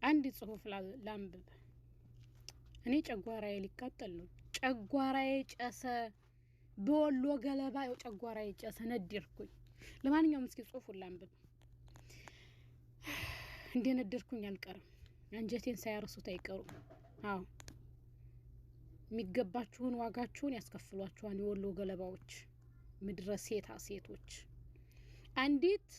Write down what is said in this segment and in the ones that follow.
አንድ ጽሁፍ ላንብብ እኔ ጨጓራዬ ሊቃጠል ነው ጨጓራዬ ጨሰ በወሎ ገለባ ጨጓራዬ ጨሰ ነድርኩኝ ለማንኛውም እስኪ ጽሁፉን ላንብብ እንደ ነድርኩኝ አልቀርም አንጀቴን ሳያርሱት አይቀሩም አዎ የሚገባችሁን ዋጋችሁን ያስከፍሏችኋል የወሎ ገለባዎች ምድረ ሴቶች አንዲት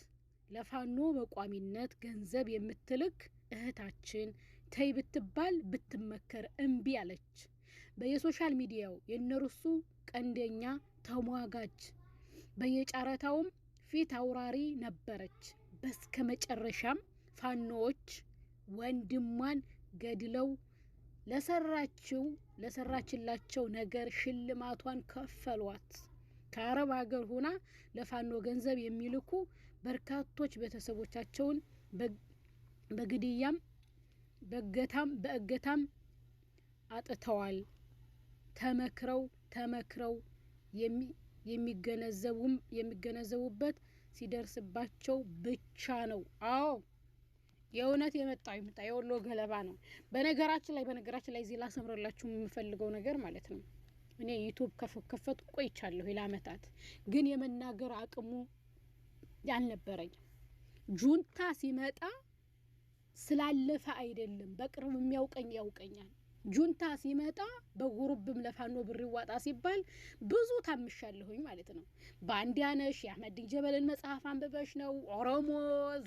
ለፋኖ በቋሚነት ገንዘብ የምትልክ እህታችን ተይ ብትባል ብትመከር እምቢ አለች በየሶሻል ሚዲያው የነርሱ ቀንደኛ ተሟጋጅ በየጫረታውም ፊት አውራሪ ነበረች በስከመጨረሻም ፋኖዎች ወንድሟን ገድለው ለሰራችላቸው ነገር ሽልማቷን ከፈሏት ከአረብ ሀገር ሆና ለፋኖ ገንዘብ የሚልኩ በርካቶች ቤተሰቦቻቸውን በግድያም በእገታም አጥተዋል ተመክረው የሚገነዘቡበት ሲደርስባቸው ብቻ ነው አዎ የእውነት የመጣ የወሎ ገለባ ነው በነገራችን ላይ ዚላ ሰምረላችሁ የምፈልገው ነገር ማለት ነው እኔ ዩቲዩብ ከፈት ቆይቻለሁ ለአመታት ግን የመናገር አቅሙ ያልነበረኝ ጁንታ ሲመጣ ስላለፈ አይደለም በቅርብ የሚያውቀኝ ያውቀኛል ጁንታ ሲመጣ በጉሩብም ለፋኖ ብር ይዋጣ ሲባል ብዙ ታምሻለሁኝ ማለት ነው ባንዲያነሽ የአህመድ ጀበልን መጽሐፍ አንብበሽ ነው ኦሮሞ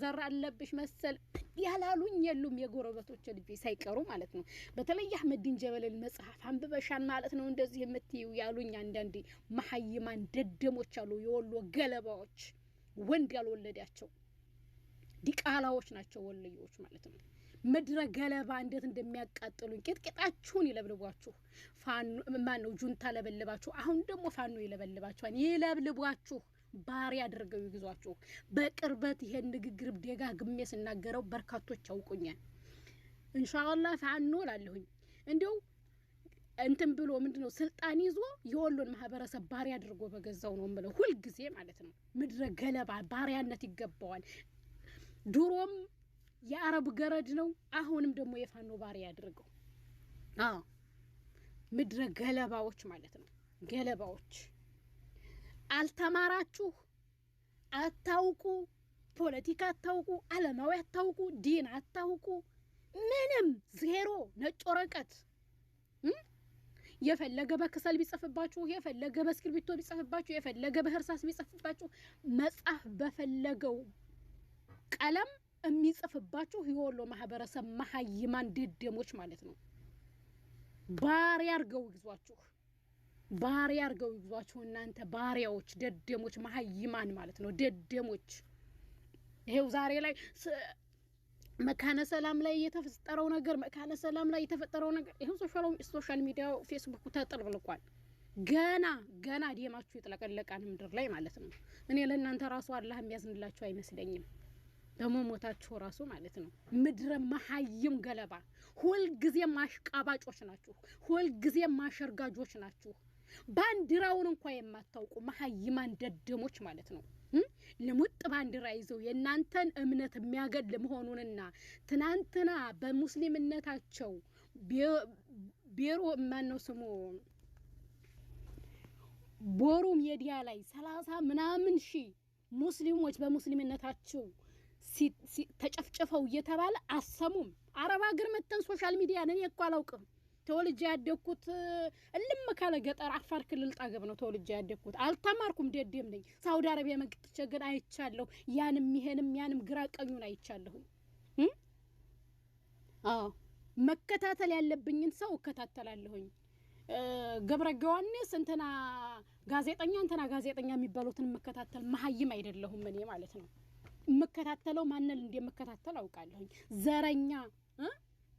ዘር አለብሽ መሰል ያላሉኝ የሉም የጎረበቶች ልጅ ሳይቀሩ ማለት ነው በተለይ አህመድ ጀበልን መጽሐፍ አንብበሻን ማለት ነው እንደዚህ የምትዩ ያሉኝ አንዳንዴ መሐይማን ደደሞች አሉ የወሎ ገለባዎች ወንድ ያልወለዳቸው ዲቃላዎች ናቸው ወልዮች ማለት ነው ምድረ ገለባ እንዴት እንደሚያቃጥሉኝ ቂጥቂጣችሁን ይለብልቧችሁ ፋኖ ማን ነው ጁንታ ለበልባችሁ አሁን ደግሞ ፋኖ ይለብልቧችሁ ባሪ አድርገው ይግዟችሁ በቅርበት ይሄን ንግግር ደጋግሜ ስናገረው በርካቶች ያውቁኛል ኢንሻአላህ ፋኖ ላለሁኝ እንዴው እንትን ብሎ ምንድነው ስልጣን ይዞ የወሎን ማህበረሰብ ባሪ አድርጎ በገዛው ነው ማለት ሁሉ ጊዜ ማለት ነው ምድረ ገለባ ባሪያነት ይገባዋል ዱሮም የአረብ ገረድ ነው አሁንም ደግሞ የፋኖ ባሪ ያድርገው ምድረ ገለባዎች ማለት ነው ገለባዎች አልተማራችሁ አታውቁ ፖለቲካ አታውቁ ዓለማዊ አታውቁ ዲን አታውቁ ምንም ዜሮ ነጭ ወረቀት የፈለገ በከሰል ቢጽፍባችሁ የፈለገ በስክሪፕቶ ቢጽፍባችሁ የፈለገ በህርሳስ ቢጽፍባችሁ መጽሐፍ በፈለገው ቀለም የሚጽፍባችሁ የወሎ ማህበረሰብ መሐይማን ደደሞች ማለት ነው ባሪያ አርገው ይግዟችሁ እናንተ ባሪያዎች ደደሞች መሐይማን ማለት ነው ደደሞች ይሄው ዛሬ ላይ መካነ ሰላም ላይ የተፈጠረው ነገር ይሄው ሶሻል ሚዲያ ፌስቡክ ተጠልቅልቋል ገና ዲማችሁ ይጥለቀለቃን ምድር ላይ ማለት ነው እኔ ለእናንተ ራሱ አላህ የሚያዝንላችሁ አይመስለኝም በመሞታችሁ ራሱ ማለት ነው ምድረ መሐይም ገለባ ሁሉ ጊዜ ማሽቃባጮች ናችሁ ሁሉ ጊዜ ማሸርጋጆች ናችሁ ባንዲራውን እንኳን የማታውቁ መሐይማን ደደሞች ማለት ነው ለሙጥ ባንዲራ ይዘው የናንተን እምነት የሚያገል መሆኑንና ትናንትና በሙስሊምነታቸው ቢሮ ማነው ስሙ ቦሩ ሚዲያ ላይ 30 ምናምን ሺ ሙስሊሞች በሙስሊምነታቸው ተጨፍጨፈው እየተባለ አሰሙም አረብ ሀገር መተን ሶሻል ሚዲያ ነን የቋላውቅም ተወልጄ ያደኩት እልም ካለ ገጠር አፋር ክልል ጣገብ ነው ተወልጄ ያደኩት አልተማርኩም ደደም ነኝ ሳውዲ አረቢያ መግጥቼ ግን አይቻለሁ ያንም ግራ ቀኙን አይቻለሁ መከታተል ያለብኝን ሰው እከታተላለሁኝ ገብረጋዋንስ እንተና ጋዜጠኛ የሚባሉትን መከታተል መሐይም አይደለሁም እኔ ማለት ነው መከታተለው ማንነል እንደመከታተል አውቃለሁኝ ዘረኛ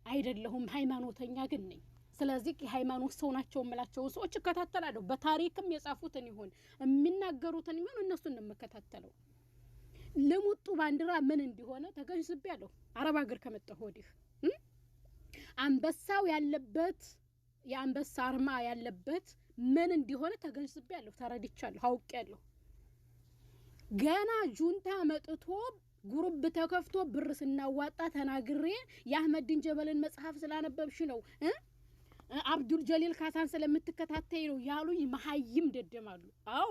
አይደለሁም ሃይማኖተኛ ግን ነኝ ስለዚህ ሃይማኖት ሰው ናቸው መላቸው ሰዎች እከታተላለሁ በታሪክም የጻፉትን ይሁን የሚናገሩትን ይሁን እነሱን መከታተለው ለሙጡ ባንዲራ ምን እንደሆነ ተገንዝቤያለሁ አረብ ሀገር ከመጣሁ ወዲህ አንበሳው ያለበት የአንበሳ አርማ ያለበት ምን እንደሆነ ተገንዝቤያለሁ ተረድቻለሁ አውቄያለሁ ገና ጁንታ መጥቶ ጉሩብ ተከፍቶ ብር ስናዋጣ ተናግሬ የአህመድን ጀበልን መጽሐፍ ስላነበብሽ ነው አብዱል ጀሊል ካሳን ስለምትከታተይ ነው ያሉኝ መሐይም ደደማሉ አዎ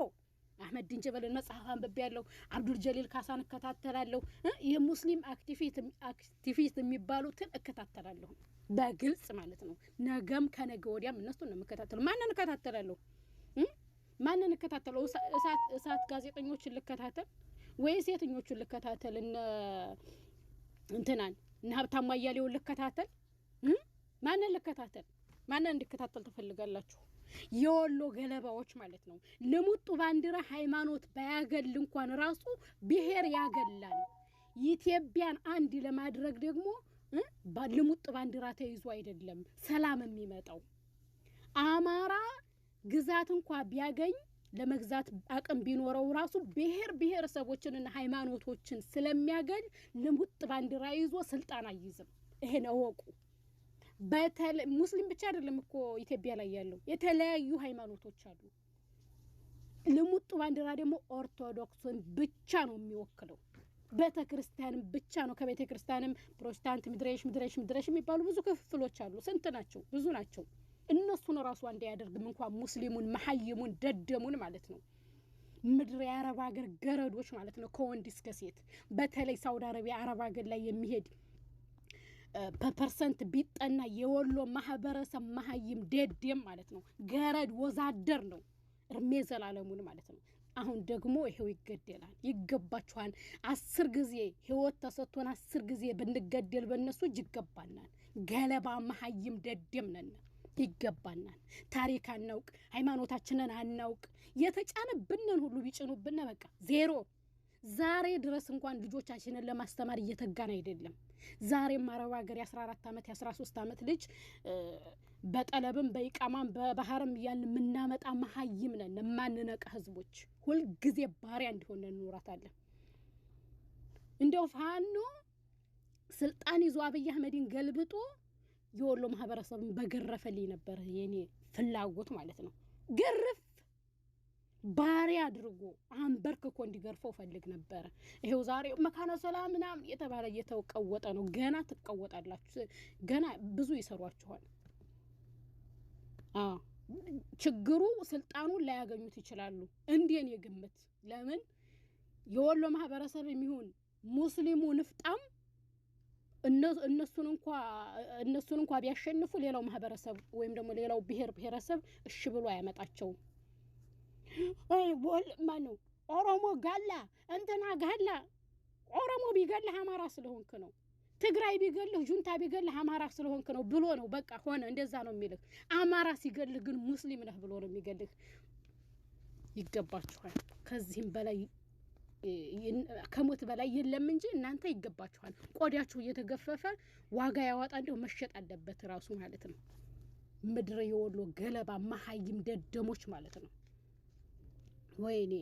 አህመድን ጀበልን መጽሐፍ አንብቤያለሁ አብዱል ጀሊል ካሳን እከታተላለሁ የሙስሊም አክቲቪስት የሚባሉትን እከታተላለሁ በግልጽ ማለት ነው ነገም ከነገ ወዲያም እነሱን ነው የምከታተለው ማንንም እከታተላለሁ ማንንም እከታተለው እሳት ጋዜጠኞችን ልከታተል ወይስ የትኞቹን ልከታተል እንትናን ሀብታሙ አያሌውን ልከታተል ማንን ልከታተል ማንን እንድከታተል ትፈልጋላችሁ የወሎ ገለባዎች ማለት ነው ልሙጡ ባንዲራ ሃይማኖት ባያገል እንኳን ራሱ ብሔር ያገላል ኢትዮጵያን አንድ ለማድረግ ደግሞ ልሙጥ ባንዲራ ተይዞ አይደለም ሰላም የሚመጣው አማራ ግዛት እንኳን ቢያገኝ ለመግዛት አቅም ቢኖረው ራሱ ብሔረሰቦችንና ሃይማኖቶችን ስለሚያገል ልሙጥ ባንዲራ ይዞ ስልጣን አይይዝም ይሄን አወቁ ሙስሊም ብቻ አይደለም እኮ ኢትዮጵያ ላይ ያለው የተለያዩ ሃይማኖቶች አሉ ልሙጥ ባንዲራ ደግሞ ኦርቶዶክስን ብቻ ነው የሚወክለው ቤተክርስቲያንም ብቻ ነው ከቤተክርስቲያንም ፕሮቴስታንት ምድረሽ የሚባሉ ብዙ ክፍሎች አሉ ስንት ናቸው ብዙ ናቸው እነሱን ራሱ አንድ ያደርግም እንኳን ሙስሊሙን መሐይሙን ደደሙን ማለት ነው ምድር የአረብ ሀገር ገረዶች ማለት ነው ከወንድ እስከ ሴት በተለይ ሳውዲ አረቢያ አረብ ሀገር ላይ የሚሄድ በፐርሰንት ቢጠና የወሎ ማህበረሰብ መሐይም ደደም ማለት ነው ገረድ ወዛደር ነው እርሜ ዘላለሙን ማለት ነው አሁን ደግሞ ይሄው ይገደላል ይገባችኋል 10 ጊዜ ህይወት ተሰጥቶን 10 ጊዜ ብንገደል በእነሱ ይገባናል ገለባ መሐይም ደደም ነን ይገባናል ታሪክ አናውቅ ሃይማኖታችንን አናውቅ የተጫነብንን ሁሉ ቢጭኑብን በቃ ዜሮ ዛሬ ድረስ እንኳን ልጆቻችንን ለማስተማር እየተጋና አይደለም ዛሬም አረብ ሀገር የ14 አመት የ13 አመት ልጅ በጠለብም በኢቃማም በባህርም ያን ምናመጣ መሐይም ነን ማንነቀ ህዝቦች ሁሉ ጊዜ ባሪያ እንዲሆን እንኖራታለን እንደው ፋኖ ስልጣን ይዞ አብይ አህመድን ገልብጦ የወሎ ማህበረሰብን በገረፈልኝ ነበር የኔ ፍላጎት ማለት ነው ገርፍ ባሪያ አድርጎ አንበርክኮ እንዲገርፈው ፈልግ ነበር ይሄው ዛሬ መካነ ሰላምና የተባለ እየተቀወጠ ነው ገና ትቀወጣላችሁ ገና ብዙ ይሰሯችኋል ችግሩ ስልጣኑን ላይ ያገኙት ይችላሉ እንዴን የግምት ለምን የወሎ ማህበረሰብ የሚሆን ሙስሊሙ ንፍጣም እነሱን እንኳን ቢያሸንፉ ሌላው ማህበረሰብ ወይም ደግሞ ሌላው ብሔረሰብ እሺ ብሎ ያመጣቸው ወል ማኑ ኦሮሞ ጋላ እንትና ጋላ ኦሮሞ ቢገለህ አማራ ስለሆንክ ነው ትግራይ ቢገልህ ጁንታ ቢገልህ አማራ ስለሆንክ ነው ብሎ ነው በቃ ሆነ እንደዛ ነው የሚልህ አማራ ሲገልህ ግን ሙስሊም ነህ ብሎ ነው የሚገልህ ይገባችኋል ከዚህም በላይ ከሞት በላይ የለም እንጂ እናንተ ይገባችኋል ቆዳችሁ እየተገፈፈ ዋጋ ያወጣ እንደው መሸጥ አለበት ራሱ ማለት ነው ምድር የወሎ ገለባ መሐይም ደደሞች ማለት ነው ወይኔ